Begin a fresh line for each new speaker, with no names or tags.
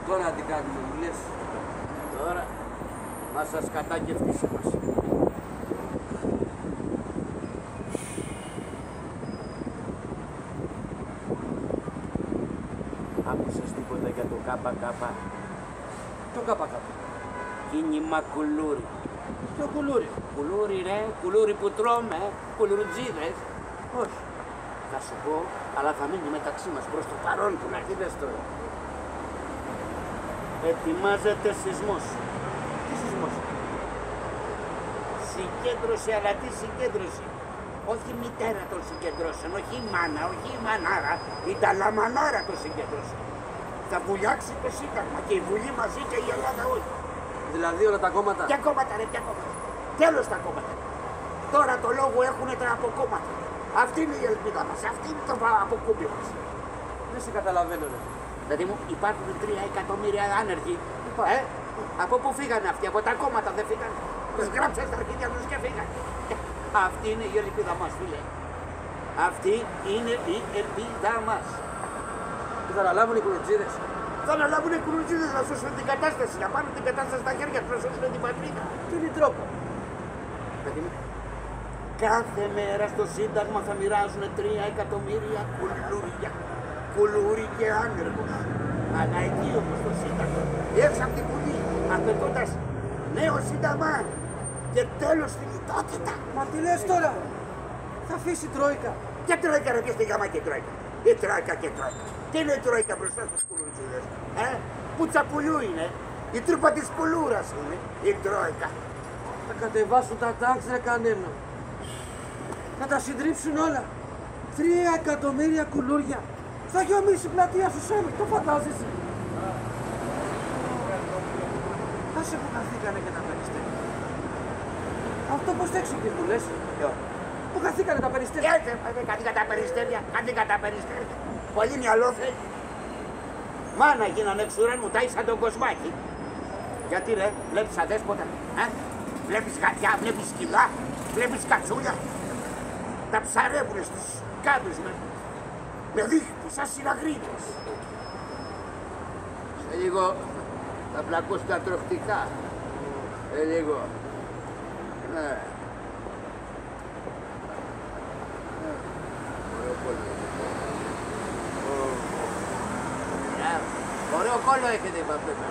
Τώρα τι κάνουμε, μου λες?
Τώρα, μας σας κατάκευτήσει μας. Άκουσες τίποτα για το ΚΚ?
Το ΚΚ.
Κίνημα κουλούρι.
Ποιο κουλούρι?
Κουλούρι ρε, κουλούρι που τρώμε, κουλουρουτζίδες.
Όχι.
Θα σου πω, αλλά θα μείνει μεταξύ μας προς το παρόν που να δεις τώρα. Ετοιμάζεται σεισμός.
Τι σεισμός?
Συγκέντρωση, αλλά τι συγκέντρωση? Όχι η μητέρα των συγκεντρώσεων, όχι η μάνα, όχι η μανάρα, η ταλαμανάρα των συγκεντρώσεων. Θα βουλιάξει το Σύνταγμα και η Βουλή μαζί και η Ελλάδα όχι.
Δηλαδή όλα τα κόμματα.
Ποια κόμματα ρε, ποια κόμματα? Τέλος τα κόμματα. Τώρα το λόγο έχουν τα αποκόμματα. Αυτή είναι η ελπίδα μας, αυτή είναι το αποκούμπι μας.
Δεν σε καταλαβαίνω ρε.
Δηλαδή μου υπάρχουν 3 εκατομμύρια άνεργοι. Από πού φύγανε αυτοί, από τα κόμματα δεν φύγανε. Τους γράψαν στα αρχίδια τους και φύγανε. Αυτή είναι η ελπίδα μας, φίλε. Αυτή είναι η ελπίδα μας.
Τι θα αναλάβουν οι κουλουτζίδες?
Θα αναλάβουν οι κουλουτζίδες να σώσουν την κατάσταση, να πάρουν την κατάσταση στα χέρια τους, να σώσουν την πατρίδα.
Τι είναι τρόπο?
Δηλαδή, κάθε μέρα στο Σύνταγμα θα μοιράζουν 3 εκατομμύρια κουλούρια. Κουλούρι και άνεργος. Αλλά εκεί όμως το Σύνταγμα, έξω από την Βουλή, απαιτώντας νέο Σύνταγμα και τέλος στη λιτότητα.
Μα τι λες τώρα? Θα αφήσει Τρόικα.
Και Τρόικα ρε, ποιος τη γάμα και Τρόικα? Η Τρόικα και Τρόικα. Τι είναι η Τρόικα μπροστά στους κουλουτζίδες? Πουτσαπουλιού είναι. Η τρούπα της πουλούρας είναι η Τρόικα.
Θα κατεβάσουν τα τάξη ρε κανένα. Θα τα συντρίψουν όλα. 3 εκατομμύρια κουλούρια. Θα γιομίσει η πλατεία σου Σέμι, το φαντάζεσαι? Άσε που καθήκανε και τα περιστέρια. Αυτό πώς το εξηγείς μου λες? Που καθήκανε τα περιστέρια.
Καθήκα τα περιστέρια, καθήκα τα περιστέρια. Πολύ μυαλό θέλει. Μάνα γίνανε εξουράνου, τάισαν τον κοσμάκι. Γιατί ρε, βλέπεις αδέσποτα, βλέπεις γατιά, βλέπεις σκυλά, βλέπεις κατσούλια. Τα ψαρεύουνε στους κάδους με δίχτυ, σαν συναγρίδες. Σε λίγο θα πλακώσουν τα τροχτικά. Σε λίγο. Ναι. Ωραίο κόλλο έχετε, παππέτα.